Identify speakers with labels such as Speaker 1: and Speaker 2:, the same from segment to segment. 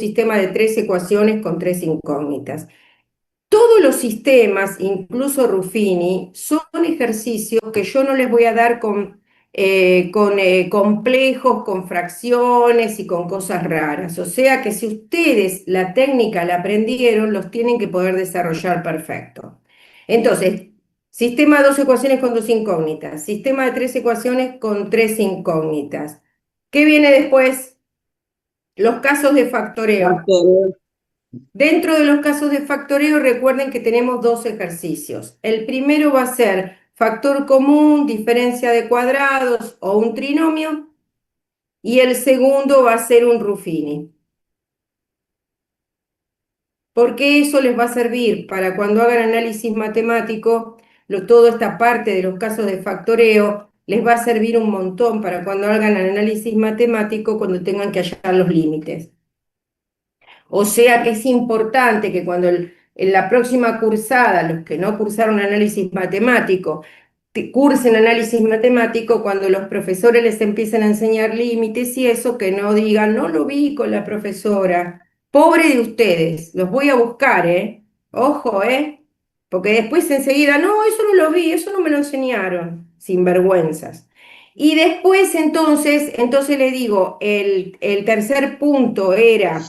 Speaker 1: sistema de tres ecuaciones con tres incógnitas. Todos los sistemas, incluso Ruffini, son ejercicios que yo no les voy a dar con complejos, con fracciones y con cosas raras. O sea que si ustedes la técnica la aprendieron, los tienen que poder desarrollar perfecto. Entonces, sistema de dos ecuaciones con dos incógnitas, sistema de tres ecuaciones con tres incógnitas. ¿Qué viene después? Los casos de factoreo.
Speaker 2: Factor,
Speaker 1: Dentro de los casos de factoreo, recuerden que tenemos dos ejercicios. El primero va a ser factor común, diferencia de cuadrados o un trinomio, y el segundo va a ser un Ruffini. Porque eso les va a servir para cuando hagan análisis matemático, toda esta parte de los casos de factoreo les va a servir un montón para cuando hagan análisis matemático, cuando tengan que hallar los límites. O sea que es importante que cuando en la próxima cursada, los que no cursaron análisis matemático, cursen análisis matemático, cuando los profesores les empiecen a enseñar límites y eso, que no digan, no lo vi con la profesora. Pobre de ustedes, los voy a buscar, ¿eh? Ojo, ¿eh? Porque después enseguida, no, eso no lo vi, eso no me lo enseñaron. Sinvergüenzas. Y después entonces le digo, el tercer punto era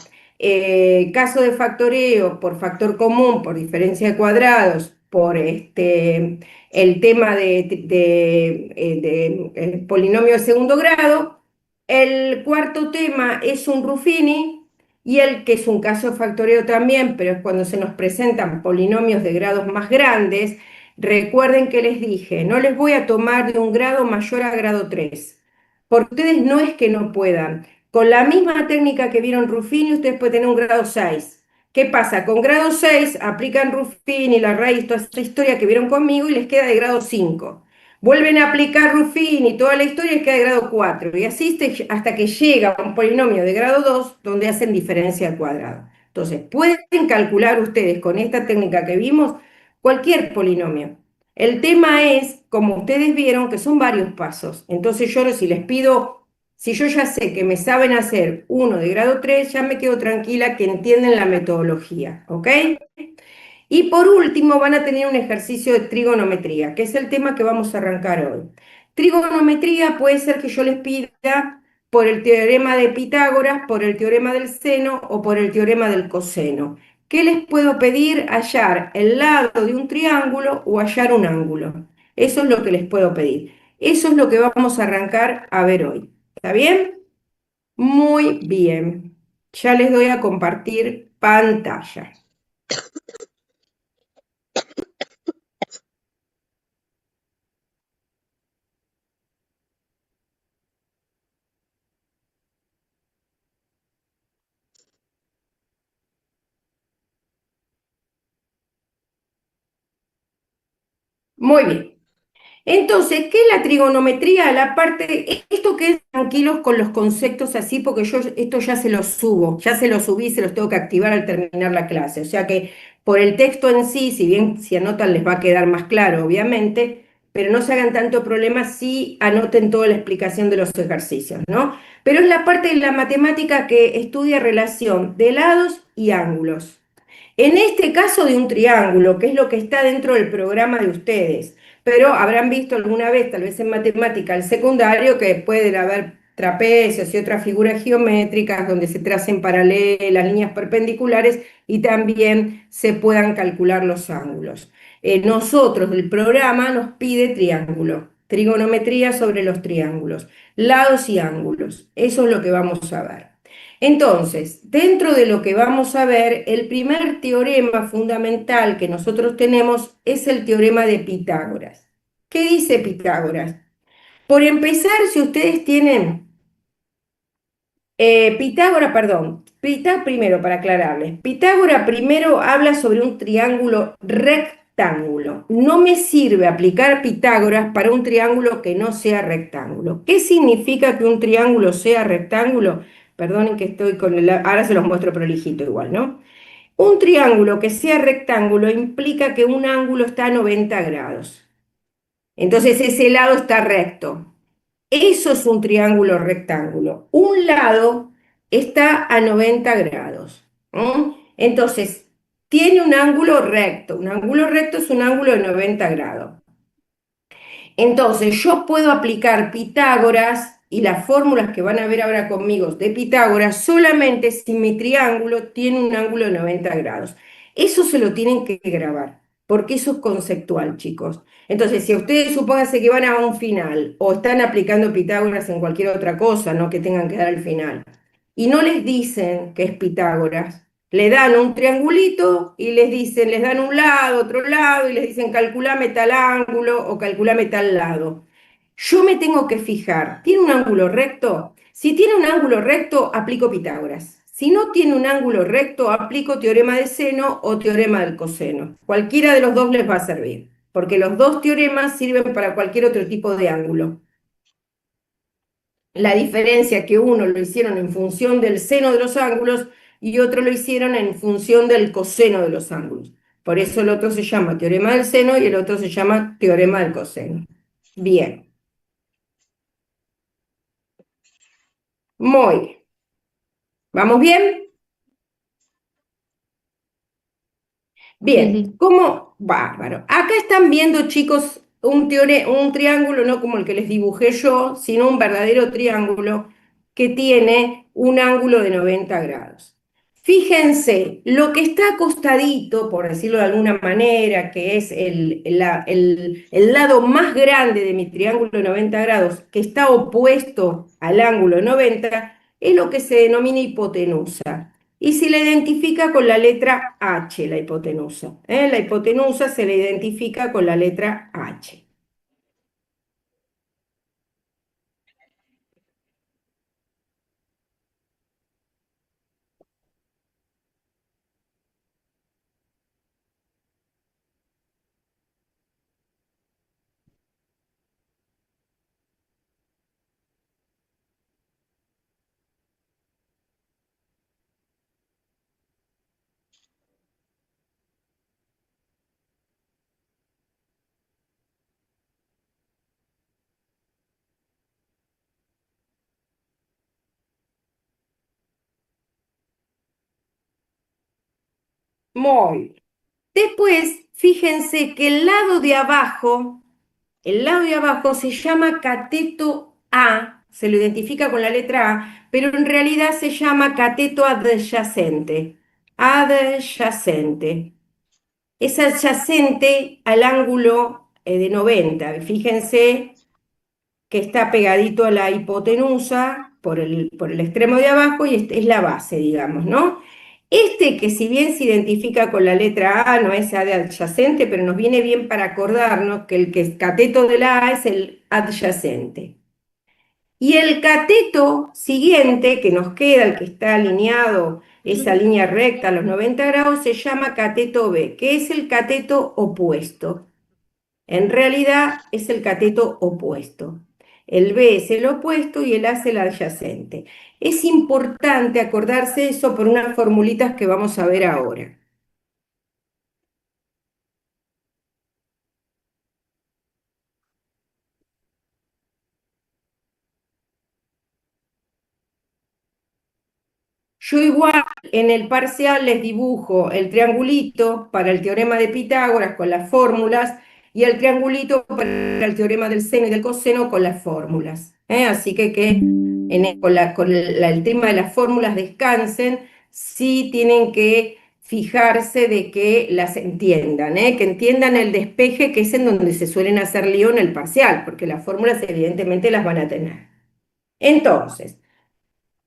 Speaker 1: caso de factoreo por factor común, por diferencia de cuadrados, por el tema de polinomio de segundo grado. El cuarto tema es un Ruffini y el que es un caso de factoreo también, pero es cuando se nos presentan polinomios de grados más grandes. Recuerden que les dije, no les voy a tomar de un grado mayor a grado 3 porque ustedes no es que no puedan. Con la misma técnica que vieron Ruffini, ustedes pueden tener un grado 6. ¿Qué pasa? Con grado 6 aplican Ruffini, la raíz, toda esta historia que vieron conmigo y les queda de grado 5. Vuelven a aplicar Ruffini, toda la historia y les queda de grado 4. Y así hasta que llega a un polinomio de grado 2 donde hacen diferencia al cuadrado. Entonces, pueden calcular ustedes con esta técnica que vimos cualquier polinomio. El tema es, como ustedes vieron, que son varios pasos. Entonces yo si les pido, si yo ya sé que me saben hacer uno de grado 3, ya me quedo tranquila que entienden la metodología, ¿ok? Y por último van a tener un ejercicio de trigonometría, que es el tema que vamos a arrancar hoy. Trigonometría puede ser que yo les pida por el teorema de Pitágoras, por el teorema del seno o por el teorema del coseno. ¿Qué les puedo pedir? Hallar el lado de un triángulo o hallar un ángulo. Eso es lo que les puedo pedir. Eso es lo que vamos a arrancar a ver hoy. ¿Está bien? Muy bien. Ya les doy a compartir pantalla. Muy bien. Entonces, ¿qué es la trigonometría? La parte, esto queden tranquilos con los conceptos así, porque yo esto ya se los subo, ya se los subí, se los tengo que activar al terminar la clase. O sea que por el texto en sí, si bien si anotan les va a quedar más claro, obviamente, pero no se hagan tanto problema si anoten toda la explicación de los ejercicios, ¿no? Pero es la parte de la matemática que estudia relación de lados y ángulos. En este caso de un triángulo, que es lo que está dentro del programa de ustedes, pero habrán visto alguna vez, tal vez en matemática, el secundario, que pueden haber trapecios y otras figuras geométricas donde se tracen paralelas, líneas perpendiculares y también se puedan calcular los ángulos. Nosotros, el programa nos pide triángulo, trigonometría sobre los triángulos, lados y ángulos. Eso es lo que vamos a ver. Entonces, dentro de lo que vamos a ver, el primer teorema fundamental que nosotros tenemos es el teorema de Pitágoras. ¿Qué dice Pitágoras? Por empezar, si ustedes tienen Pitágoras, perdón, primero para aclararles, Pitágoras primero habla sobre un triángulo rectángulo. No me sirve aplicar Pitágoras para un triángulo que no sea rectángulo. ¿Qué significa que un triángulo sea rectángulo? Perdonen que estoy con el... Ahora se los muestro prolijito igual, ¿no? Un triángulo que sea rectángulo implica que un ángulo está a 90 grados. Entonces ese lado está recto. Eso es un triángulo rectángulo. Un lado está a 90 grados. ¿M? Entonces, tiene un ángulo recto. Un ángulo recto es un ángulo de 90 grados. Entonces, yo puedo aplicar Pitágoras y las fórmulas que van a ver ahora conmigo de Pitágoras solamente si mi triángulo tiene un ángulo de 90 grados. Eso se lo tienen que grabar, porque eso es conceptual, chicos. Entonces, si ustedes supónganse que van a un final o están aplicando Pitágoras en cualquier otra cosa, no que tengan que dar al final, y no les dicen que es Pitágoras, le dan un triangulito y les dicen, les dan un lado, otro lado, y les dicen calculame tal ángulo o calculame tal lado. Yo me tengo que fijar, ¿tiene un ángulo recto? Si tiene un ángulo recto, aplico Pitágoras. Si no tiene un ángulo recto, aplico teorema de seno o teorema del coseno. Cualquiera de los dos les va a servir, porque los dos teoremas sirven para cualquier otro tipo de ángulo. La diferencia es que uno lo hicieron en función del seno de los ángulos y otro lo hicieron en función del coseno de los ángulos. Por eso el otro se llama teorema del seno y el otro se llama teorema del coseno. Bien, muy bien. ¿Vamos bien?
Speaker 2: Sí,
Speaker 1: Bien,
Speaker 2: sí.
Speaker 1: ¿cómo? Bárbaro. Acá están viendo, chicos, un triángulo, no como el que les dibujé yo, sino un verdadero triángulo que tiene un ángulo de 90 grados. Fíjense, lo que está acostadito, por decirlo de alguna manera, que es el lado más grande de mi triángulo de 90 grados, que está opuesto al ángulo de 90, es lo que se denomina hipotenusa y se la identifica con la letra H, la hipotenusa. La hipotenusa se la identifica con la letra H. Muy bien. Después, fíjense que el lado de abajo se llama cateto A, se lo identifica con la letra A, pero en realidad se llama cateto adyacente. Adyacente. Es adyacente al ángulo de 90. Fíjense que está pegadito a la hipotenusa por el extremo de abajo y este es la base, digamos, ¿no? Este que si bien se identifica con la letra A, no es adyacente, pero nos viene bien para acordarnos que el que es cateto de la A es el adyacente. Y el cateto siguiente que nos queda, el que está alineado, esa línea recta a los 90 grados, se llama cateto B, que es el cateto opuesto. En realidad es el cateto opuesto. El B es el opuesto y el A es el adyacente. Es importante acordarse eso por unas formulitas que vamos a ver ahora. Yo igual en el parcial les dibujo el triangulito para el teorema de Pitágoras con las fórmulas y el triangulito para el teorema del seno y del coseno con las fórmulas. Así que con el tema de las fórmulas descansen, sí tienen que fijarse de que las entiendan, que entiendan el despeje que es en donde se suelen hacer lío en el parcial, porque las fórmulas evidentemente las van a tener. Entonces,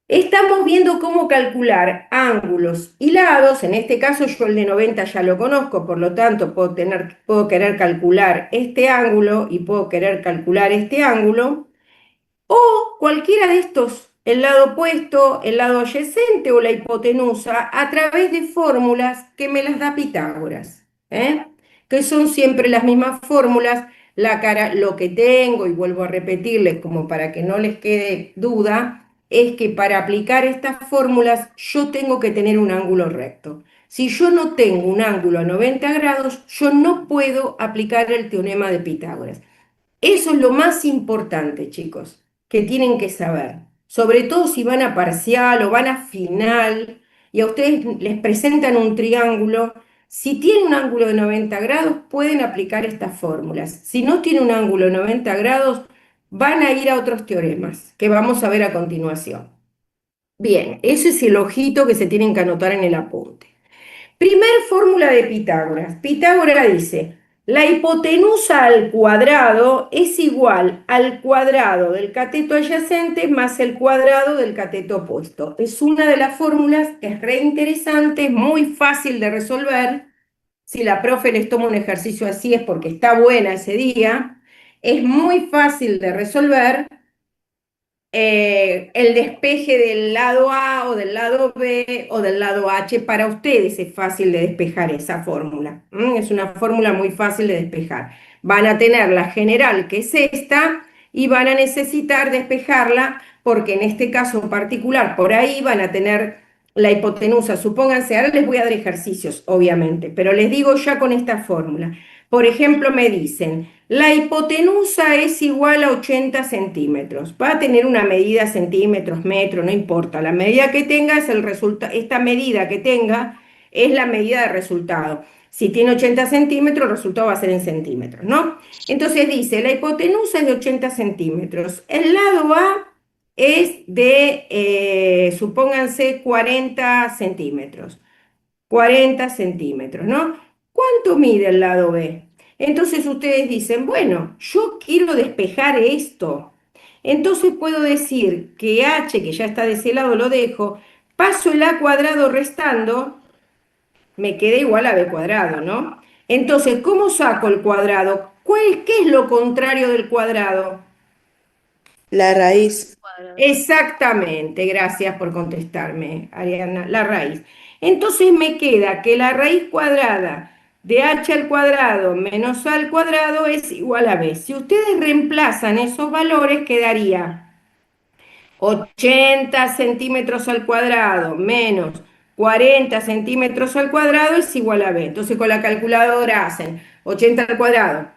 Speaker 1: estamos viendo cómo calcular ángulos y lados. En este caso yo el de 90 ya lo conozco, por lo tanto puedo querer calcular este ángulo y puedo querer calcular este ángulo. O cualquiera de estos, el lado opuesto, el lado adyacente o la hipotenusa, a través de fórmulas que me las da Pitágoras, que son siempre las mismas fórmulas. Lo que tengo, y vuelvo a repetirles como para que no les quede duda, es que para aplicar estas fórmulas yo tengo que tener un ángulo recto. Si yo no tengo un ángulo a 90 grados, yo no puedo aplicar el teorema de Pitágoras. Eso es lo más importante, chicos, que tienen que saber. sobre todo si van a parcial o van a final y a ustedes les presentan un triángulo. Si tiene un ángulo de 90 grados, pueden aplicar estas fórmulas. Si no tiene un ángulo de 90 grados, van a ir a otros teoremas que vamos a ver a continuación. Bien, ese es el ojito que se tienen que anotar en el apunte. Primer fórmula de Pitágoras. Pitágoras dice, la hipotenusa al cuadrado es igual al cuadrado del cateto adyacente más el cuadrado del cateto opuesto. Es una de las fórmulas que es re interesante, es muy fácil de resolver. Si la profe les toma un ejercicio así es porque está buena ese día. Es muy fácil de resolver. El despeje del lado A o del lado B o del lado H, para ustedes es fácil de despejar esa fórmula. Es una fórmula muy fácil de despejar. Van a tener la general, que es esta, y van a necesitar despejarla porque en este caso particular, por ahí van a tener la hipotenusa. Supónganse, ahora les voy a dar ejercicios, obviamente, pero les digo ya con esta fórmula. Por ejemplo, me dicen, la hipotenusa es igual a 80 centímetros. Va a tener una medida centímetros, metros, no importa. La medida que tenga es el resultado. Esta medida que tenga es la medida de resultado. Si tiene 80 centímetros, el resultado va a ser en centímetros, ¿no? Entonces dice, la hipotenusa es de 80 centímetros. El lado A es de, supónganse, 40 centímetros. 40 centímetros, ¿no? ¿Cuánto mide el lado B? Entonces ustedes dicen, bueno, yo quiero despejar esto. Entonces puedo decir que h, que ya está de ese lado, lo dejo, paso el a cuadrado restando, me queda igual a b cuadrado, ¿no? Entonces, ¿cómo saco el cuadrado? ¿Qué es lo contrario del cuadrado?
Speaker 3: La raíz.
Speaker 2: Cuadrado.
Speaker 1: Exactamente, gracias por contestarme, Ariana, la raíz. Entonces me queda que la raíz cuadrada de h al cuadrado menos a al cuadrado es igual a b. Si ustedes reemplazan esos valores, quedaría 80 centímetros al cuadrado menos 40 centímetros al cuadrado es igual a b. Entonces con la calculadora hacen 80 al cuadrado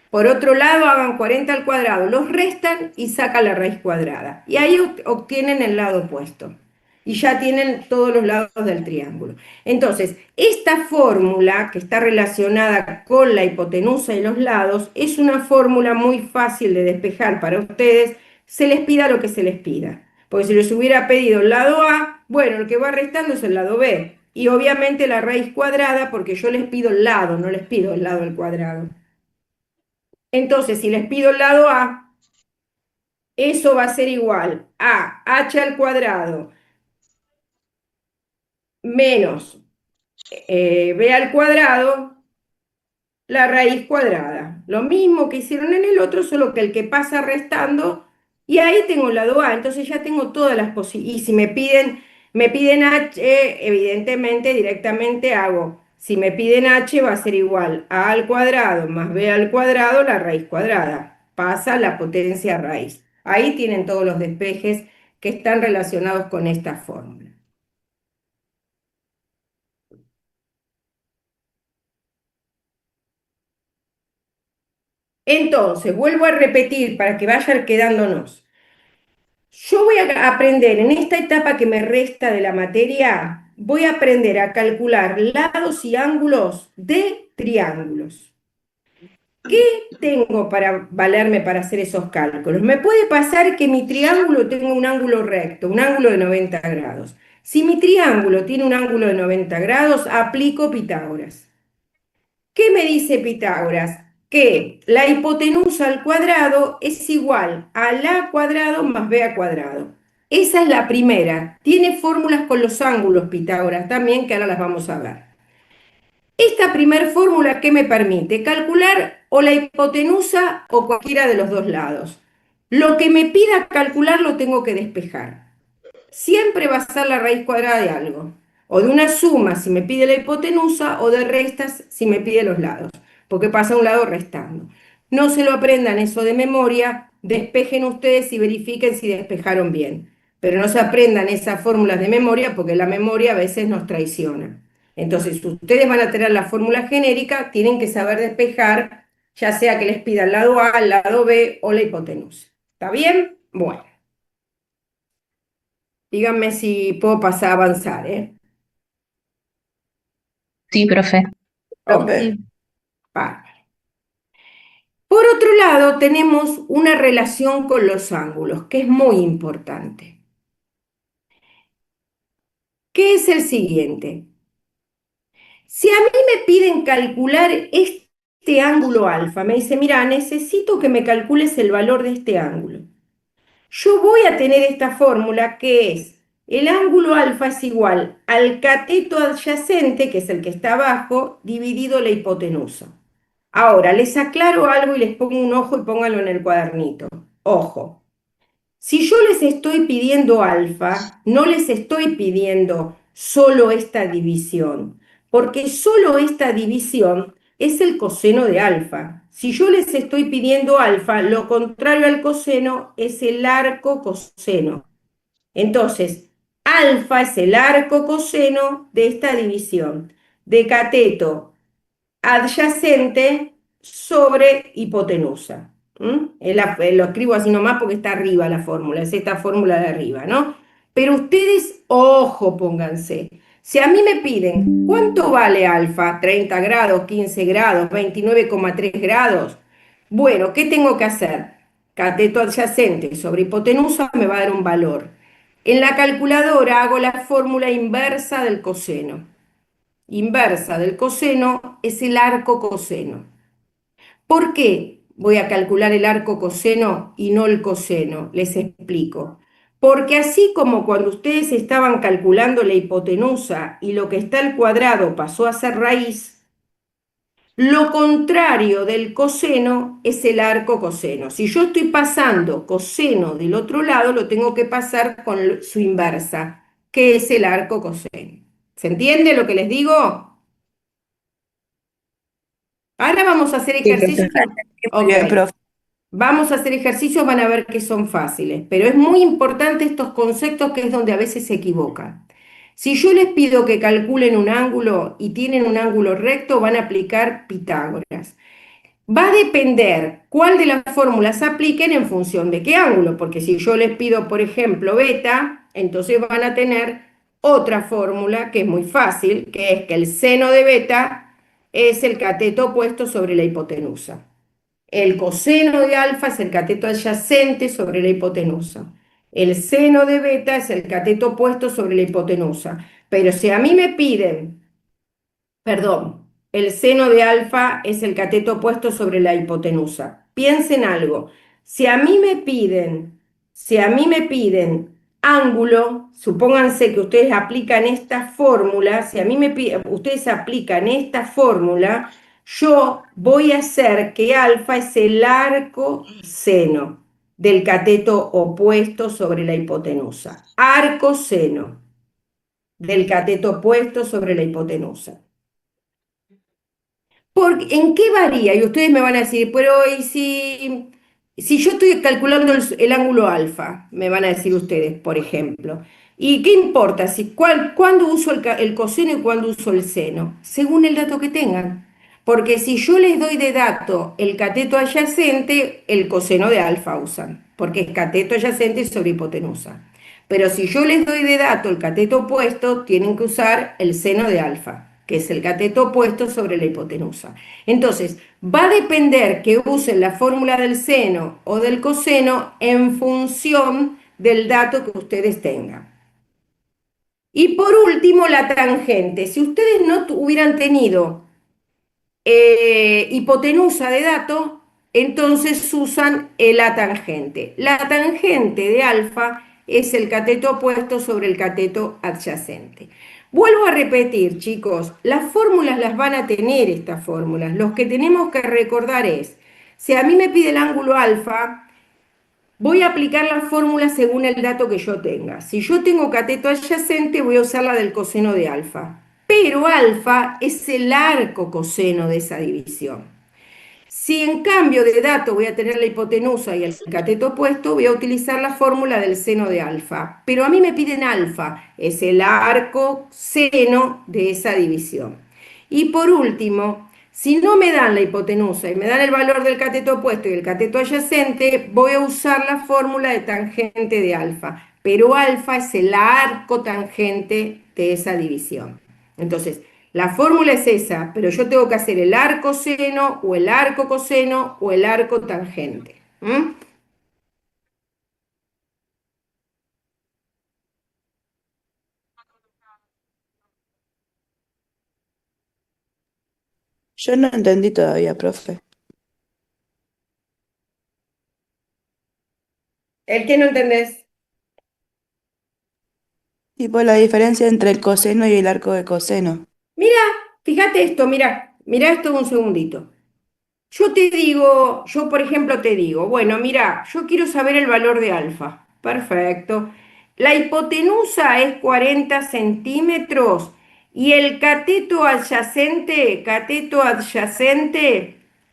Speaker 1: por otro lado, hagan 40 al cuadrado, los restan y sacan la raíz cuadrada. Y ahí obtienen el lado opuesto. Y ya tienen todos los lados del triángulo. Entonces, esta fórmula que está relacionada con la hipotenusa y los lados es una fórmula muy fácil de despejar para ustedes, se les pida lo que se les pida. Porque si les hubiera pedido el lado A, bueno, el que va restando es el lado B. Y obviamente la raíz cuadrada, porque yo les pido el lado, no les pido el lado al cuadrado. Entonces, si les pido el lado A, eso va a ser igual a h al cuadrado menos b al cuadrado, la raíz cuadrada. Lo mismo que hicieron en el otro, solo que el que pasa restando, y ahí tengo el lado A, entonces ya tengo todas las posibilidades. Y si me piden h, evidentemente directamente hago, si me piden h va a ser igual a al cuadrado más b al cuadrado, la raíz cuadrada. Pasa la potencia raíz. Ahí tienen todos los despejes que están relacionados con esta fórmula. Entonces, vuelvo a repetir para que vayan quedándonos. Yo voy a aprender en esta etapa que me resta de la materia, voy a aprender a calcular lados y ángulos de triángulos. ¿Qué tengo para valerme para hacer esos cálculos? Me puede pasar que mi triángulo tenga un ángulo recto, un ángulo de 90 grados. Si mi triángulo tiene un ángulo de 90 grados, aplico Pitágoras. ¿Qué me dice Pitágoras? Que la hipotenusa al cuadrado es igual a la cuadrado más b al cuadrado. Esa es la primera. Tiene fórmulas con los ángulos Pitágoras también, que ahora las vamos a ver. Esta primer fórmula, ¿qué me permite? Calcular o la hipotenusa o cualquiera de los dos lados. Lo que me pida calcular lo tengo que despejar. Siempre va a ser la raíz cuadrada de algo. O de una suma si me pide la hipotenusa, o de restas si me pide los lados, porque pasa un lado restando. No se lo aprendan eso de memoria, despejen ustedes y verifiquen si despejaron bien. Pero no se aprendan esas fórmulas de memoria porque la memoria a veces nos traiciona. Entonces, ustedes van a tener la fórmula genérica, tienen que saber despejar, ya sea que les pida el lado A, el lado B o la hipotenusa. ¿Está bien? Bueno. Díganme si puedo pasar a avanzar, ¿eh?
Speaker 2: Sí, profe.
Speaker 1: Ok,
Speaker 3: Profe.
Speaker 2: Sí.
Speaker 1: bárbaro. Por otro lado, tenemos una relación con los ángulos, que es muy importante, que es el siguiente. Si a mí me piden calcular este ángulo alfa, me dice, mira, necesito que me calcules el valor de este ángulo. Yo voy a tener esta fórmula que es, el ángulo alfa es igual al cateto adyacente, que es el que está abajo, dividido la hipotenusa. Ahora, les aclaro algo y les pongo un ojo y pónganlo en el cuadernito. Ojo. Si yo les estoy pidiendo alfa, no les estoy pidiendo solo esta división, porque solo esta división es el coseno de alfa. Si yo les estoy pidiendo alfa, lo contrario al coseno es el arco coseno. Entonces, alfa es el arco coseno de esta división, de cateto adyacente sobre hipotenusa. ¿Mm? Lo escribo así nomás porque está arriba la fórmula, es esta fórmula de arriba, ¿no? Pero ustedes, ojo, pónganse. Si a mí me piden, ¿cuánto vale alfa? 30 grados, 15 grados, 29,3 grados. Bueno, ¿qué tengo que hacer? Cateto adyacente sobre hipotenusa me va a dar un valor. En la calculadora hago la fórmula inversa del coseno. Inversa del coseno es el arco coseno. ¿Por qué voy a calcular el arco coseno y no el coseno? Les explico. Porque así como cuando ustedes estaban calculando la hipotenusa y lo que está al cuadrado pasó a ser raíz, lo contrario del coseno es el arco coseno. Si yo estoy pasando coseno del otro lado, lo tengo que pasar con su inversa, que es el arco coseno. ¿Se entiende lo que les digo? Ahora vamos a hacer
Speaker 3: Sí, profe.
Speaker 1: ejercicios.
Speaker 3: Muy
Speaker 1: Ok,
Speaker 3: bien, profe.
Speaker 1: vamos a hacer ejercicios, van a ver que son fáciles, pero es muy importante estos conceptos que es donde a veces se equivocan. Si yo les pido que calculen un ángulo y tienen un ángulo recto, van a aplicar Pitágoras. Va a depender cuál de las fórmulas apliquen en función de qué ángulo, porque si yo les pido, por ejemplo, beta, entonces van a tener otra fórmula que es muy fácil, que es que el seno de beta es el cateto opuesto sobre la hipotenusa. El coseno de alfa es el cateto adyacente sobre la hipotenusa. El seno de beta es el cateto opuesto sobre la hipotenusa. Pero si a mí me piden, perdón, el seno de alfa es el cateto opuesto sobre la hipotenusa. Piensen algo. Si a mí me piden, si a mí me piden ángulo, supónganse que ustedes aplican esta fórmula, si a mí me piden, ustedes aplican esta fórmula, yo voy a hacer que alfa es el arco seno del cateto opuesto sobre la hipotenusa. Arco seno del cateto opuesto sobre la hipotenusa. ¿En qué varía? Y ustedes me van a decir, pero ¿y si yo estoy calculando el ángulo alfa? Me van a decir ustedes, por ejemplo. ¿Y qué importa? ¿Cuándo uso el coseno y cuándo uso el seno? Según el dato que tengan. Porque si yo les doy de dato el cateto adyacente, el coseno de alfa usan, porque es cateto adyacente sobre hipotenusa. Pero si yo les doy de dato el cateto opuesto, tienen que usar el seno de alfa, que es el cateto opuesto sobre la hipotenusa. Entonces, va a depender que usen la fórmula del seno o del coseno en función del dato que ustedes tengan. Y por último, la tangente. Si ustedes no hubieran tenido hipotenusa de dato, entonces usan la tangente. La tangente de alfa es el cateto opuesto sobre el cateto adyacente. Vuelvo a repetir, chicos, las fórmulas las van a tener estas fórmulas. Los que tenemos que recordar es, si a mí me pide el ángulo alfa, voy a aplicar la fórmula según el dato que yo tenga. Si yo tengo cateto adyacente, voy a usar la del coseno de alfa. Pero alfa es el arco coseno de esa división. Si en cambio de dato voy a tener la hipotenusa y el cateto opuesto, voy a utilizar la fórmula del seno de alfa. Pero a mí me piden alfa, es el arco seno de esa división. Y por último, si no me dan la hipotenusa y me dan el valor del cateto opuesto y el cateto adyacente, voy a usar la fórmula de tangente de alfa. pero alfa es el arco tangente de esa división. Entonces, la fórmula es esa, pero yo tengo que hacer el arco seno o el arco coseno o el arco tangente. ¿Mm?
Speaker 3: Yo no entendí todavía, profe.
Speaker 1: ¿El que no entendés?
Speaker 3: Tipo la diferencia entre el coseno y el arco de coseno.
Speaker 1: Mira, fíjate esto, mira esto un segundito. Yo te digo, yo por ejemplo te digo, bueno, mira, yo quiero saber el valor de alfa. Perfecto. La hipotenusa es 40 centímetros y el cateto adyacente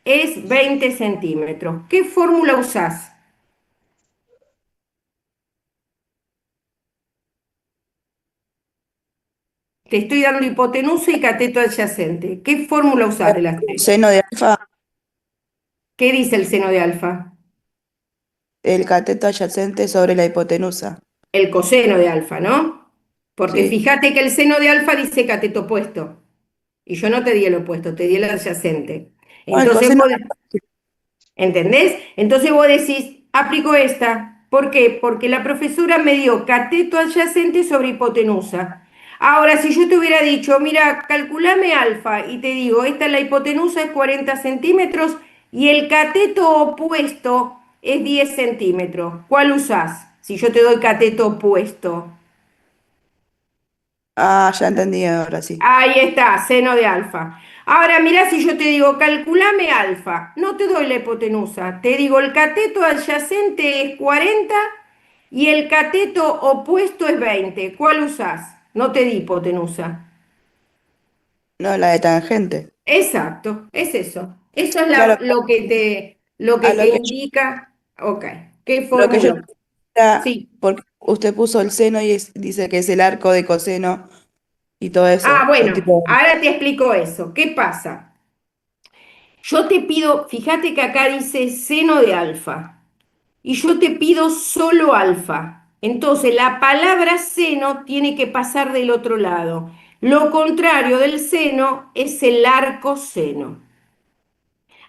Speaker 1: es 20 centímetros. ¿Qué fórmula usás? Te estoy dando hipotenusa y cateto adyacente. ¿Qué fórmula usás de las tres?
Speaker 3: Seno de alfa,
Speaker 1: ¿Qué dice el seno de alfa?
Speaker 3: el cateto adyacente sobre la hipotenusa.
Speaker 1: El coseno de alfa, ¿no? Porque
Speaker 3: Sí.
Speaker 1: fíjate que el seno de alfa dice cateto opuesto. Y yo no te di el opuesto, te di el adyacente.
Speaker 3: No, el
Speaker 1: Entonces
Speaker 3: coseno.
Speaker 1: ¿entendés? Entonces vos decís, aplico esta. ¿Por qué? Porque la profesora me dio cateto adyacente sobre hipotenusa. Ahora, si yo te hubiera dicho, mira, calculame alfa y te digo, esta es la hipotenusa es 40 centímetros y el cateto opuesto es 10 centímetros, ¿cuál usás? Si yo te doy cateto opuesto.
Speaker 3: Ah, ya entendí ahora sí.
Speaker 1: Ahí está, seno de alfa. Ahora, mira si yo te digo, calculame alfa, no te doy la hipotenusa, te digo, el cateto adyacente es 40 y el cateto opuesto es 20. ¿Cuál usás? No te di hipotenusa.
Speaker 3: No, la de tangente.
Speaker 1: Exacto, es eso. Eso es
Speaker 3: Claro,
Speaker 1: lo que
Speaker 3: a
Speaker 1: te
Speaker 3: lo que yo,
Speaker 1: indica. Ok, ¿qué
Speaker 3: lo que yo
Speaker 1: fórmula?
Speaker 3: era,
Speaker 1: Sí.
Speaker 3: porque usted puso el seno y dice que es el arco de coseno y todo
Speaker 1: Ah,
Speaker 3: eso. Son
Speaker 1: bueno,
Speaker 3: tipo,
Speaker 1: ahora te explico eso. ¿Qué pasa? Yo te pido, fíjate que acá dice seno de alfa. Y yo te pido solo alfa. Entonces la palabra seno tiene que pasar del otro lado. Lo contrario del seno es el arco seno.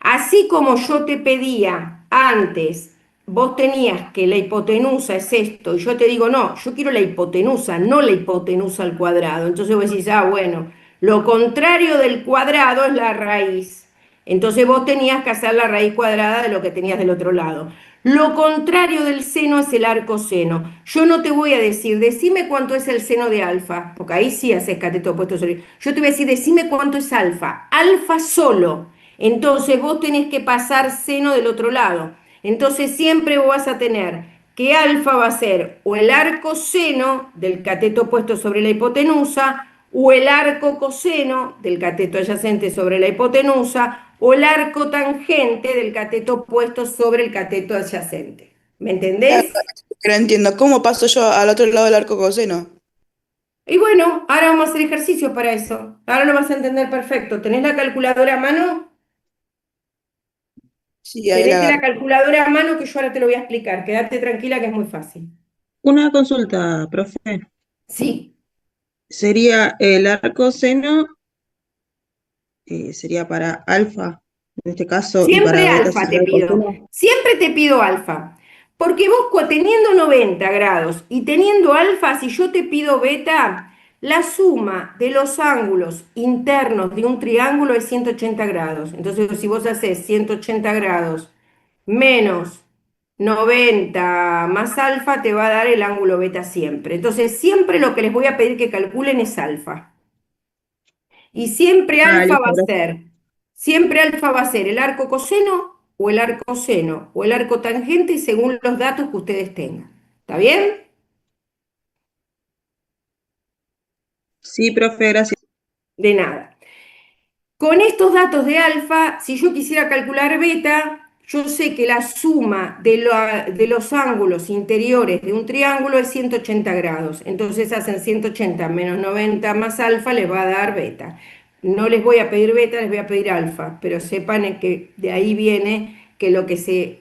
Speaker 1: Así como yo te pedía antes, vos tenías que la hipotenusa es esto, y yo te digo, no, yo quiero la hipotenusa, no la hipotenusa al cuadrado. Entonces vos decís, ah, bueno, lo contrario del cuadrado es la raíz. Entonces vos tenías que hacer la raíz cuadrada de lo que tenías del otro lado. Lo contrario del seno es el arco seno. Yo no te voy a decir, decime cuánto es el seno de alfa, porque ahí sí haces cateto opuesto sobre. Yo te voy a decir, decime cuánto es alfa. Alfa solo. Entonces vos tenés que pasar seno del otro lado. Entonces siempre vos vas a tener que alfa va a ser o el arco seno del cateto opuesto sobre la hipotenusa, o el arco coseno del cateto adyacente sobre la hipotenusa, o el arco tangente del cateto opuesto sobre el cateto adyacente. ¿Me
Speaker 3: claro,
Speaker 1: entendés?
Speaker 3: que no entiendo. ¿Cómo paso yo al otro lado del arco coseno?
Speaker 1: Y bueno, ahora vamos a hacer ejercicios para eso. Ahora lo vas a entender perfecto. ¿Tenés la calculadora a mano?
Speaker 3: Sí, ahí la
Speaker 1: Tenete la
Speaker 3: agarro.
Speaker 1: calculadora a mano que yo ahora te lo voy a explicar. Quédate tranquila que es muy fácil.
Speaker 2: Una consulta, profe.
Speaker 1: Sí,
Speaker 2: Sería el arco seno, sería para alfa, en este caso, y para
Speaker 1: siempre
Speaker 2: beta
Speaker 1: alfa te
Speaker 2: sería el
Speaker 1: pido.
Speaker 2: coseno.
Speaker 1: Siempre te pido alfa. Porque vos teniendo 90 grados y teniendo alfa, si yo te pido beta, la suma de los ángulos internos de un triángulo es 180 grados. Entonces, si vos haces 180 grados menos 90 más alfa, te va a dar el ángulo beta siempre. Entonces, siempre lo que les voy a pedir que calculen es alfa. Y
Speaker 2: Ah, listo, gracias.
Speaker 1: siempre alfa va a ser el arco coseno o el arco seno o el arco tangente según los datos que ustedes tengan. ¿Está bien?
Speaker 2: Sí, profe, gracias.
Speaker 1: De nada. Con estos datos de alfa, si yo quisiera calcular beta, yo sé que la suma de los ángulos interiores de un triángulo es 180 grados. Entonces hacen 180 menos 90 más alfa, les va a dar beta. No les voy a pedir beta, les voy a pedir alfa, pero sepan que de ahí viene que lo que se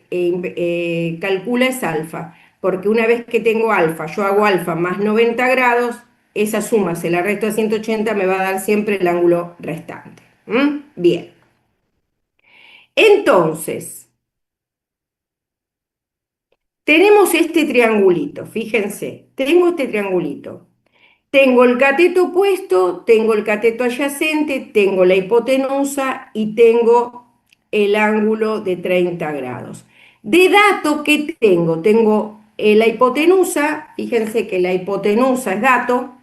Speaker 1: calcula es alfa. porque una vez que tengo alfa, yo hago alfa más 90 grados, esa suma se la resto a 180, me va a dar siempre el ángulo restante. ¿Mm? Bien. Entonces, tenemos este triangulito, fíjense, tengo este triangulito. Tengo el cateto opuesto, tengo el cateto adyacente, tengo la hipotenusa y tengo el ángulo de 30 grados. De dato, ¿qué tengo? Tengo la hipotenusa, fíjense que la hipotenusa es dato,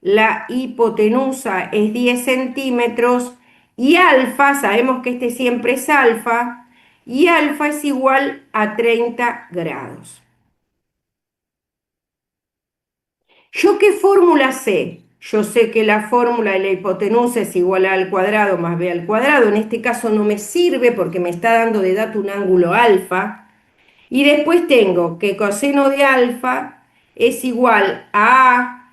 Speaker 1: la hipotenusa es 10 centímetros y alfa, sabemos que este siempre es alfa, y alfa es igual a 30 grados. ¿Yo qué fórmula sé? Yo sé que la fórmula de la hipotenusa es igual a al cuadrado más b al cuadrado. En este caso no me sirve porque me está dando de dato un ángulo alfa. Y después tengo que coseno de alfa es igual a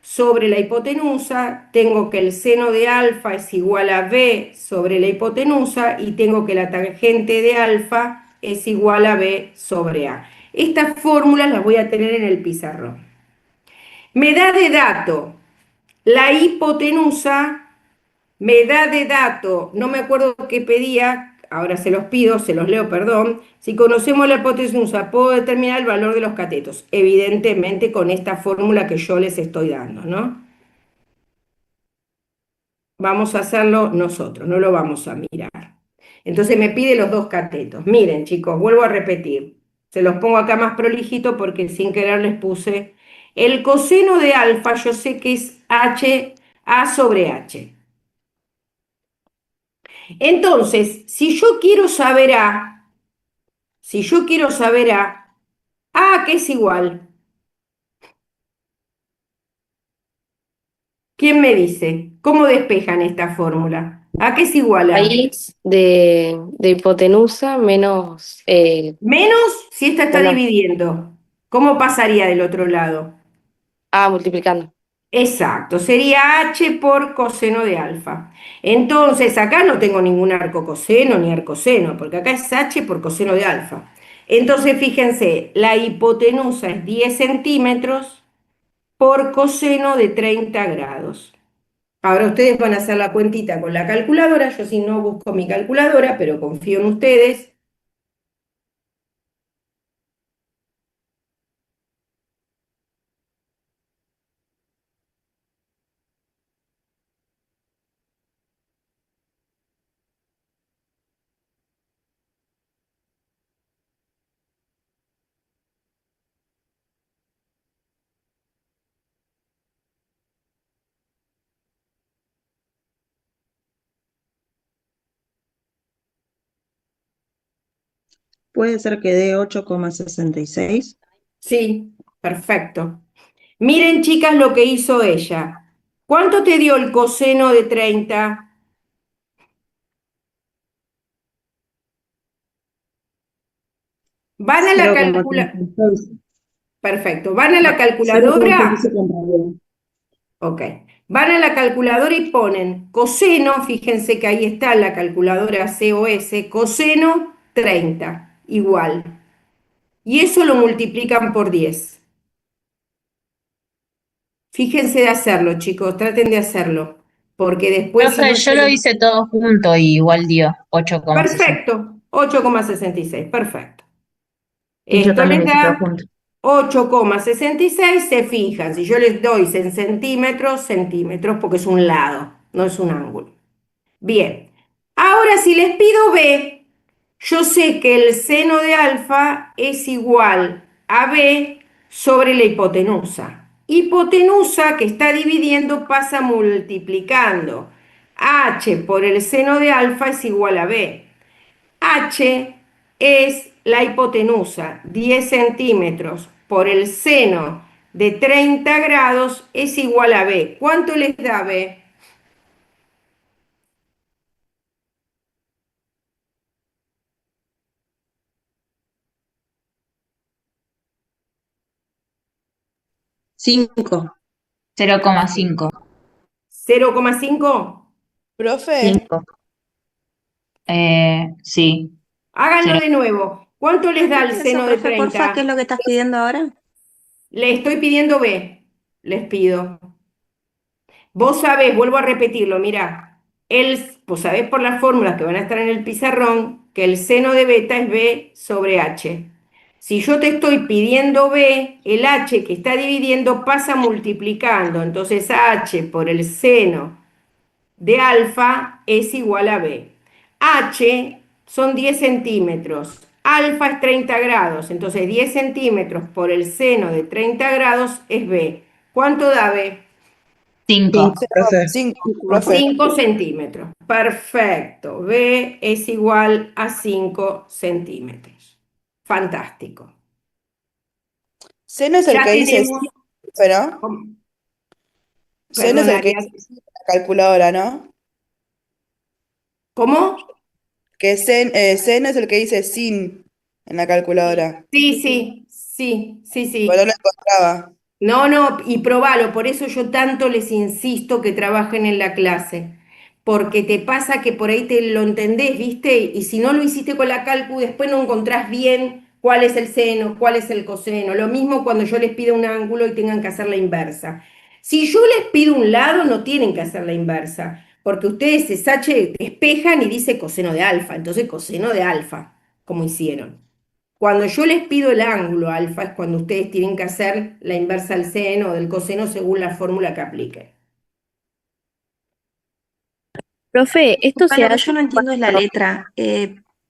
Speaker 1: sobre la hipotenusa. Tengo que el seno de alfa es igual a b sobre la hipotenusa. Y tengo que la tangente de alfa es igual a b sobre a. Estas fórmulas las voy a tener en el pizarrón. Me da de dato la hipotenusa, me da de dato, no me acuerdo qué pedía, ahora se los pido, se los leo, perdón. Si conocemos la hipotenusa, puedo determinar el valor de los catetos, evidentemente con esta fórmula que yo les estoy dando, ¿no? Vamos a hacerlo nosotros, no lo vamos a mirar. Entonces me pide los dos catetos. Miren, chicos, vuelvo a repetir. Se los pongo acá más prolijito porque sin querer les puse el coseno de alfa, yo sé que es h, a sobre h. Entonces, si yo quiero saber a, si yo quiero saber a qué es igual, ¿quién me dice? ¿Cómo despejan esta fórmula? ¿A qué es igual a?
Speaker 4: Raíz de hipotenusa menos,
Speaker 1: Menos si esta está
Speaker 4: menos
Speaker 1: dividiendo. ¿Cómo pasaría del otro lado?
Speaker 4: A multiplicando.
Speaker 1: Exacto, sería h por coseno de alfa. Entonces, acá no tengo ningún arcocoseno ni arcoseno, porque acá es h por coseno de alfa. Entonces, fíjense, la hipotenusa es 10 centímetros por coseno de 30 grados. Ahora ustedes van a hacer la cuentita con la calculadora, yo si no busco mi calculadora, pero confío en ustedes.
Speaker 2: Puede ser que dé 8,66.
Speaker 1: Sí, perfecto. Miren, chicas, lo que hizo ella. ¿Cuánto te dio el coseno de 30? Van a la calculadora.
Speaker 2: 0,36.
Speaker 1: Perfecto. Van a la calculadora.
Speaker 2: 0,36 con radio.
Speaker 1: Ok. Van a la calculadora y ponen coseno. Fíjense que ahí está la calculadora COS. Coseno 30. Igual. Y eso lo multiplican por 10. Fíjense de hacerlo, chicos. Traten de hacerlo. Porque después, si
Speaker 5: Profe,
Speaker 1: no
Speaker 5: yo lo
Speaker 1: se.
Speaker 5: hice todo junto y igual dio 8,60.
Speaker 1: Perfecto. 8,66. Perfecto.
Speaker 5: Sí, yo
Speaker 1: Esto
Speaker 5: también
Speaker 1: les
Speaker 5: lo hice todo
Speaker 1: da
Speaker 5: junto.
Speaker 1: 8,66. Se fijan, si yo les doy en centímetros, centímetros, porque es un lado, no es un ángulo. Bien, ahora si les pido B, yo sé que el seno de alfa es igual a B sobre la hipotenusa. Hipotenusa que está dividiendo pasa multiplicando. H por el seno de alfa es igual a B. H es la hipotenusa, 10 centímetros por el seno de 30 grados es igual a B. ¿Cuánto les da B?
Speaker 2: 5.
Speaker 5: 0,5.
Speaker 1: 0,5.
Speaker 3: Profe,
Speaker 5: 5. Sí.
Speaker 1: Háganlo
Speaker 5: Cero.
Speaker 1: de nuevo. ¿Cuánto les da el
Speaker 2: Repite eso,
Speaker 1: seno de
Speaker 2: profe, porfa, ¿qué es
Speaker 1: 30?
Speaker 2: lo que estás pidiendo ahora?
Speaker 1: Le estoy pidiendo B, les pido. Vos sabés, vuelvo a repetirlo, mirá, vos sabés por las fórmulas que van a estar en el pizarrón que el seno de beta es B sobre H. Si yo te estoy pidiendo B, el H que está dividiendo pasa multiplicando, entonces H por el seno de alfa es igual a B. H son 10 centímetros, alfa es 30 grados, entonces 10 centímetros por el seno de 30 grados es B. ¿Cuánto da B?
Speaker 5: 5.
Speaker 2: 5, profe.
Speaker 3: 5, profe.
Speaker 1: 5 centímetros. Perfecto. B es igual a 5 centímetros. Fantástico.
Speaker 3: Seno es el
Speaker 1: Ya
Speaker 3: que dice
Speaker 1: tenemos,
Speaker 3: sí, pero seno es
Speaker 1: perdón,
Speaker 3: el que
Speaker 1: Arias,
Speaker 3: dice sí en la calculadora, ¿no?
Speaker 1: ¿cómo?
Speaker 3: Que seno es el que dice sin en la calculadora.
Speaker 1: Sí, sí, sí, sí,
Speaker 3: Pero no lo
Speaker 1: sí.
Speaker 3: encontraba.
Speaker 1: No, no, y probalo, por eso yo tanto les insisto que trabajen en la clase, porque te pasa que por ahí te lo entendés, ¿viste? Y si no lo hiciste con la calcu, después no encontrás bien cuál es el seno, cuál es el coseno. Lo mismo cuando yo les pido un ángulo y tengan que hacer la inversa. Si yo les pido un lado, no tienen que hacer la inversa, porque ustedes se despejan y dice coseno de alfa, entonces coseno de alfa, como hicieron. Cuando yo les pido el ángulo alfa es cuando ustedes tienen que hacer la inversa del seno o del coseno según la fórmula que apliquen.
Speaker 6: Profe, esto
Speaker 2: Disculpa,
Speaker 6: se
Speaker 2: lo que
Speaker 6: hace
Speaker 2: yo no entiendo es la
Speaker 6: cuando,
Speaker 2: letra.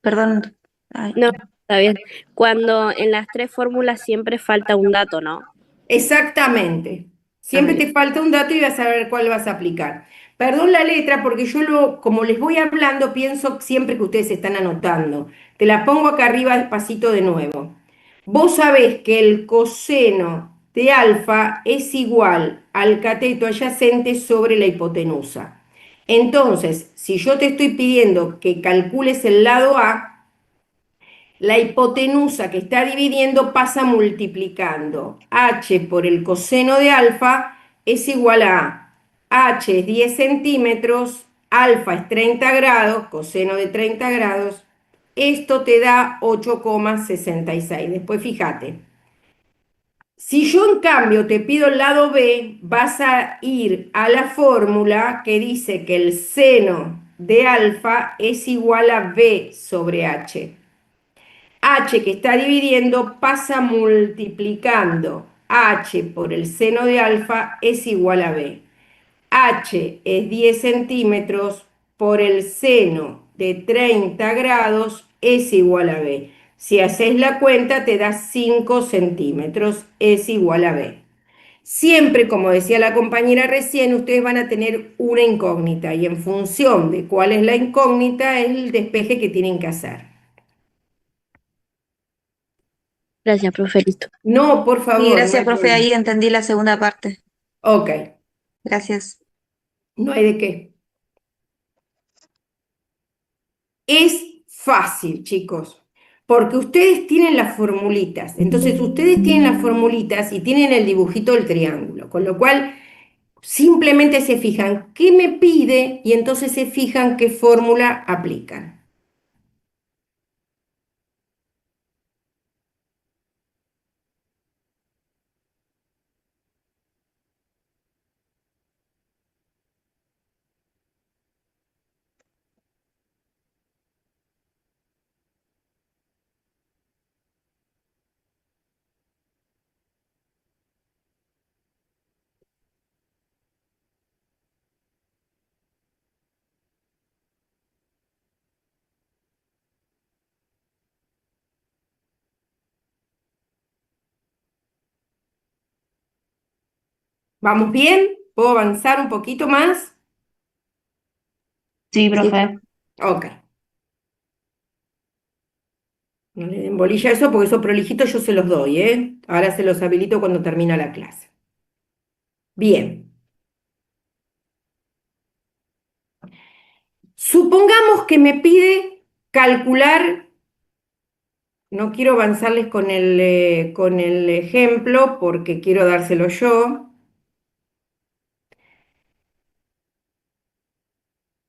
Speaker 2: Perdón. Ay,
Speaker 6: no, está bien, cuando en las tres fórmulas siempre falta un dato, ¿no?
Speaker 1: Exactamente.
Speaker 6: Ah,
Speaker 1: Siempre
Speaker 6: bien.
Speaker 1: te falta un dato y vas a ver cuál vas a aplicar. Perdón la letra porque como les voy hablando, pienso siempre que ustedes están anotando. Te la pongo acá arriba despacito de nuevo. Vos sabés que el coseno de alfa es igual al cateto adyacente sobre la hipotenusa. Entonces, si yo te estoy pidiendo que calcules el lado A, la hipotenusa que está dividiendo pasa multiplicando. H por el coseno de alfa es igual a H es 10 centímetros, alfa es 30 grados, coseno de 30 grados. Esto te da 8,66. Después fíjate. Si yo en cambio te pido el lado B, vas a ir a la fórmula que dice que el seno de alfa es igual a B sobre H. H que está dividiendo pasa multiplicando. H por el seno de alfa es igual a B. H es 10 centímetros por el seno de 30 grados es igual a B. Si haces la cuenta te da 5 centímetros, es igual a B. Siempre, como decía la compañera recién, ustedes van a tener una incógnita y en función de cuál es la incógnita es el despeje que tienen que hacer.
Speaker 6: Gracias, profe, listo.
Speaker 1: No, por
Speaker 2: sí,
Speaker 1: favor, no
Speaker 2: gracias,
Speaker 1: hay
Speaker 2: profe.
Speaker 1: problema.
Speaker 2: Ahí entendí la segunda parte.
Speaker 1: Ok,
Speaker 2: Gracias.
Speaker 1: no hay de qué. Es fácil, chicos, porque ustedes tienen las formulitas. Entonces, ustedes tienen las formulitas y tienen el dibujito del triángulo, con lo cual simplemente se fijan qué me pide y entonces se fijan qué fórmula aplican. ¿Vamos bien? ¿Puedo avanzar un poquito más?
Speaker 5: Sí,
Speaker 2: Sí,
Speaker 5: profe.
Speaker 1: Ok. No le den bolilla a eso porque esos prolijitos yo se los doy, ¿eh? Ahora se los habilito cuando termina la clase. Bien. Supongamos que me pide calcular, no quiero avanzarles con el ejemplo porque quiero dárselo yo.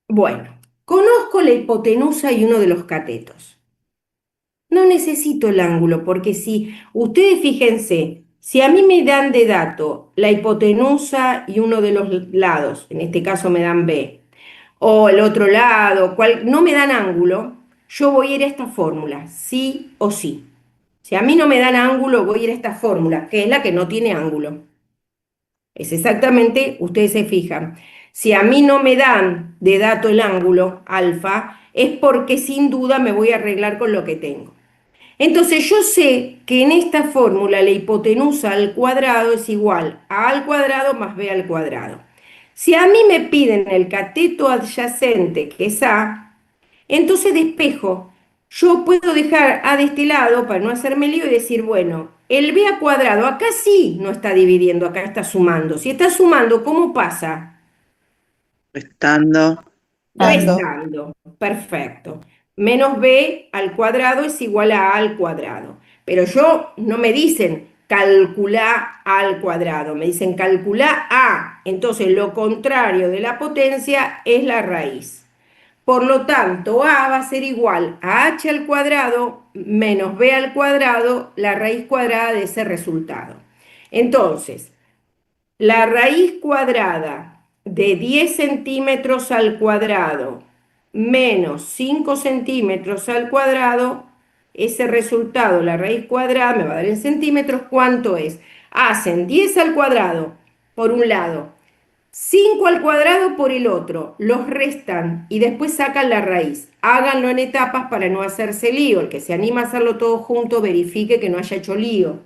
Speaker 1: Bueno, conozco la hipotenusa y uno de los catetos. No necesito el ángulo, porque si ustedes fíjense, si a mí me dan de dato la hipotenusa y uno de los lados, en este caso me dan B, o el otro lado, no me dan ángulo, yo voy a ir a esta fórmula, sí o sí. Si a mí no me dan ángulo, voy a ir a esta fórmula, que es la que no tiene ángulo. Es exactamente, ustedes se fijan, si a mí no me dan de dato el ángulo alfa, es porque sin duda me voy a arreglar con lo que tengo. Entonces yo sé que en esta fórmula la hipotenusa al cuadrado es igual a al cuadrado más b al cuadrado. Si a mí me piden el cateto adyacente, que es A, entonces despejo. Yo puedo dejar A de este lado para no hacerme lío y decir, bueno, el b a cuadrado acá sí no está dividiendo, acá está sumando. Si está sumando, ¿cómo pasa?
Speaker 3: Restando. Dando.
Speaker 1: Restando. Perfecto. Menos b al cuadrado es igual a al cuadrado. Pero no me dicen calcular a al cuadrado, me dicen calcular a. Entonces lo contrario de la potencia es la raíz. Por lo tanto, a va a ser igual a h al cuadrado menos b al cuadrado, la raíz cuadrada de ese resultado. Entonces, la raíz cuadrada de 10 centímetros al cuadrado menos 5 centímetros al cuadrado, ese resultado, la raíz cuadrada, me va a dar en centímetros, ¿cuánto es? Hacen 10 al cuadrado por un lado, 5 al cuadrado por el otro, los restan y después sacan la raíz. Háganlo en etapas para no hacerse lío. El que se anima a hacerlo todo junto, verifique que no haya hecho lío.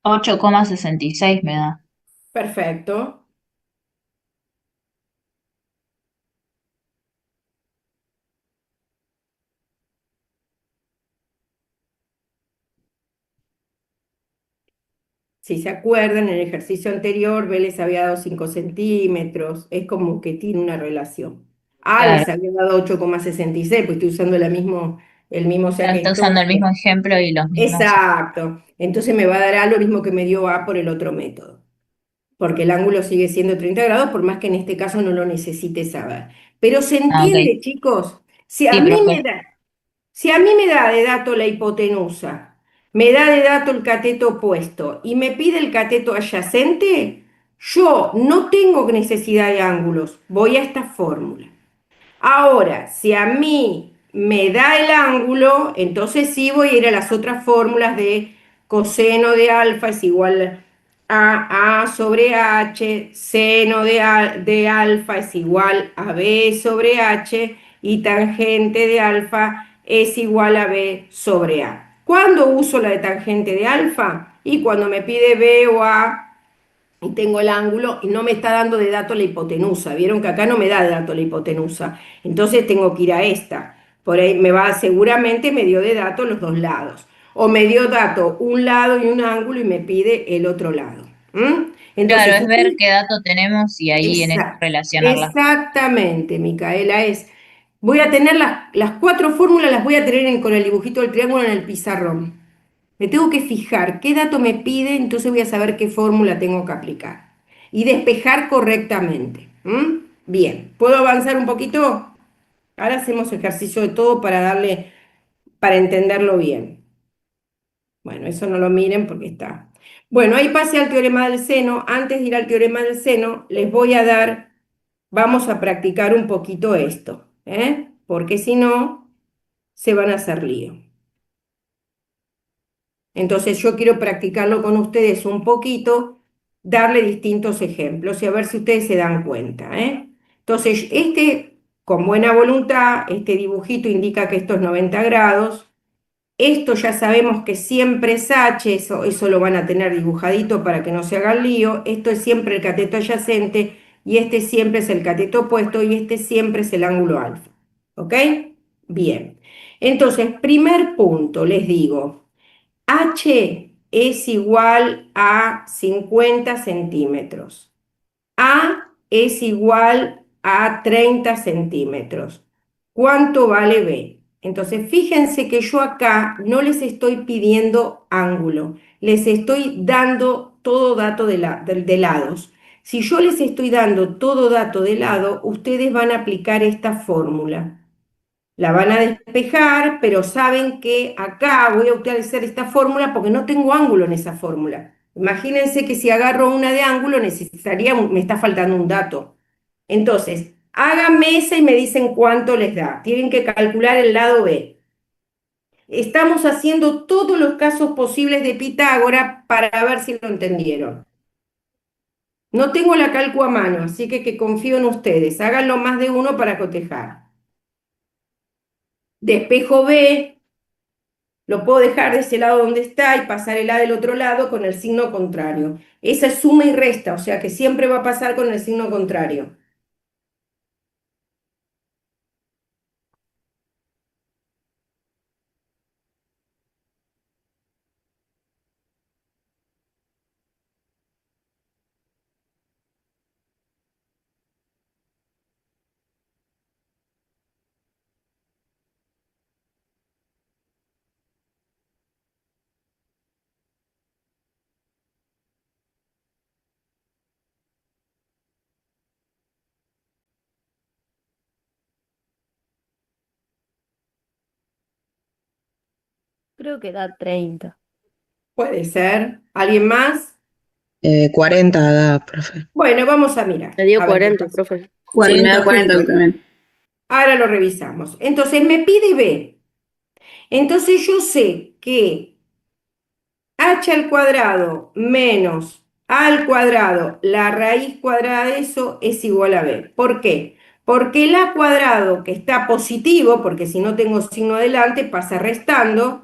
Speaker 5: 8,66 me da.
Speaker 1: Perfecto. Si se acuerdan, en el ejercicio anterior, B les había dado 5 centímetros, es como que tiene una relación. A
Speaker 5: Claro,
Speaker 1: les había dado 8,66, pues estoy usando el mismo, o sea que
Speaker 5: está usando el
Speaker 1: entonces,
Speaker 5: mismo ejemplo y los mismos.
Speaker 1: exacto, entonces me va a dar A lo mismo que me dio A por el otro método, porque el ángulo sigue siendo 30 grados, por más que en este caso no lo necesite saber. Pero ¿se
Speaker 5: Ah, ok.
Speaker 1: entiende, chicos? Si a
Speaker 5: Sí,
Speaker 1: mí me
Speaker 5: profe.
Speaker 1: da si a mí me da de dato la hipotenusa, me da de dato el cateto opuesto y me pide el cateto adyacente, yo no tengo necesidad de ángulos, voy a esta fórmula. Ahora, si a mí me da el ángulo, entonces sí voy a ir a las otras fórmulas de coseno de alfa es igual a sobre h, seno de alfa es igual a b sobre h y tangente de alfa es igual a b sobre a. ¿Cuándo uso la de tangente de alfa? Y cuando me pide b o a y tengo el ángulo y no me está dando de dato la hipotenusa. Vieron que acá no me da de dato la hipotenusa. Entonces tengo que ir a esta. Por ahí seguramente me dio de dato los dos lados. O me dio dato un lado y un ángulo y me pide el otro lado. ¿Mm?
Speaker 5: Claro,
Speaker 1: Entonces,
Speaker 5: es ver qué dato tenemos y ahí en eso relacionarlas.
Speaker 1: exactamente, Micaela, voy a tener las cuatro fórmulas, las voy a tener con el dibujito del triángulo en el pizarrón. Me tengo que fijar qué dato me pide, entonces voy a saber qué fórmula tengo que aplicar. Y despejar correctamente. ¿Mm? Bien, ¿puedo avanzar un poquito? Ahora hacemos ejercicio de todo para entenderlo bien. Bueno, eso no lo miren porque está. Bueno, ahí pasé al teorema del seno. Antes de ir al teorema del seno, les voy a dar, vamos a practicar un poquito esto, ¿eh? Porque si no, se van a hacer lío. Entonces yo quiero practicarlo con ustedes un poquito, darle distintos ejemplos y a ver si ustedes se dan cuenta, ¿eh? Entonces, con buena voluntad, este dibujito indica que esto es 90 grados. Esto ya sabemos que siempre es H, eso lo van a tener dibujadito para que no se haga lío. Esto es siempre el cateto adyacente y este siempre es el cateto opuesto y este siempre es el ángulo alfa. ¿Ok? Bien. Entonces, primer punto, les digo. H es igual a 50 centímetros. A es igual a 30 centímetros. ¿Cuánto vale B? Entonces, fíjense que yo acá no les estoy pidiendo ángulo, les estoy dando todo dato de lados. Si yo les estoy dando todo dato de lado, ustedes van a aplicar esta fórmula. La van a despejar, pero saben que acá voy a utilizar esta fórmula porque no tengo ángulo en esa fórmula. Imagínense que si agarro una de ángulo me está faltando un dato. Entonces, háganme esa y me dicen cuánto les da. Tienen que calcular el lado B. Estamos haciendo todos los casos posibles de Pitágoras para ver si lo entendieron. No tengo la calcu a mano, así que confío en ustedes. Háganlo más de uno para cotejar. Despejo B, lo puedo dejar de ese lado donde está y pasar el A del otro lado con el signo contrario. Esa es suma y resta, o sea que siempre va a pasar con el signo contrario.
Speaker 7: Creo que da 30.
Speaker 1: Puede ser. ¿Alguien más?
Speaker 8: 40 da, profe.
Speaker 1: Bueno, vamos a mirar.
Speaker 4: Me dio
Speaker 1: A ver qué
Speaker 4: 40,
Speaker 1: pasa.
Speaker 4: profe.
Speaker 3: Sí, me da 40
Speaker 1: justo.
Speaker 3: también.
Speaker 1: Ahora lo revisamos. Entonces me pide B. Entonces yo sé que h al cuadrado menos a al cuadrado, la raíz cuadrada de eso es igual a b. ¿Por qué? Porque el a cuadrado que está positivo, porque si no tengo signo adelante, pasa restando,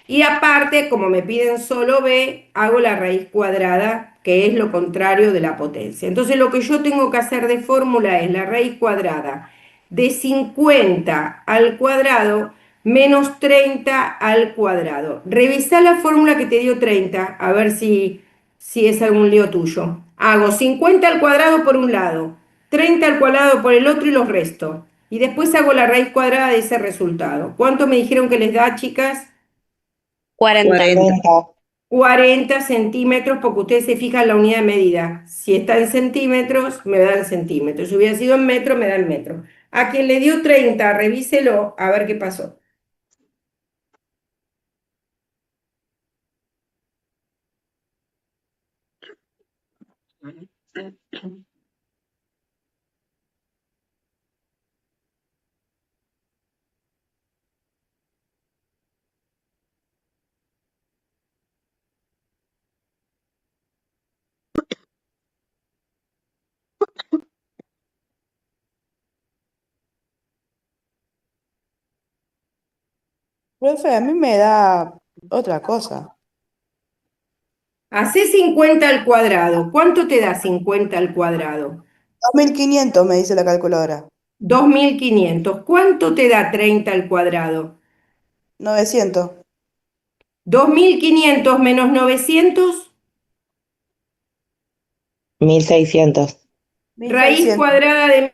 Speaker 1: y aparte, como me piden solo b, hago la raíz cuadrada, que es lo contrario de la potencia. Entonces lo que yo tengo que hacer de fórmula es la raíz cuadrada de 50 al cuadrado menos 30 al cuadrado. Revisá la fórmula que te dio 30, a ver si es algún lío tuyo. Hago 50 al cuadrado por un lado, 30 al cuadrado por el otro y los resto. Y después hago la raíz cuadrada de ese resultado. ¿Cuánto me dijeron que les da, chicas?
Speaker 6: 40.
Speaker 1: 40 centímetros, porque ustedes se fijan la unidad de medida. Si está en centímetros, me dan centímetros. Si hubiera sido en metro, me dan metro. A quien le dio 30, revíselo a ver qué pasó.
Speaker 3: Profe, a mí me da otra cosa.
Speaker 1: Hacé 50 al cuadrado. ¿Cuánto te da 50 al cuadrado?
Speaker 3: 2500 me dice la calculadora.
Speaker 1: 2500. ¿Cuánto te da 30 al cuadrado?
Speaker 3: 900.
Speaker 1: 2500 menos 900,
Speaker 8: 1600.
Speaker 1: raíz
Speaker 3: 1600.
Speaker 1: cuadrada de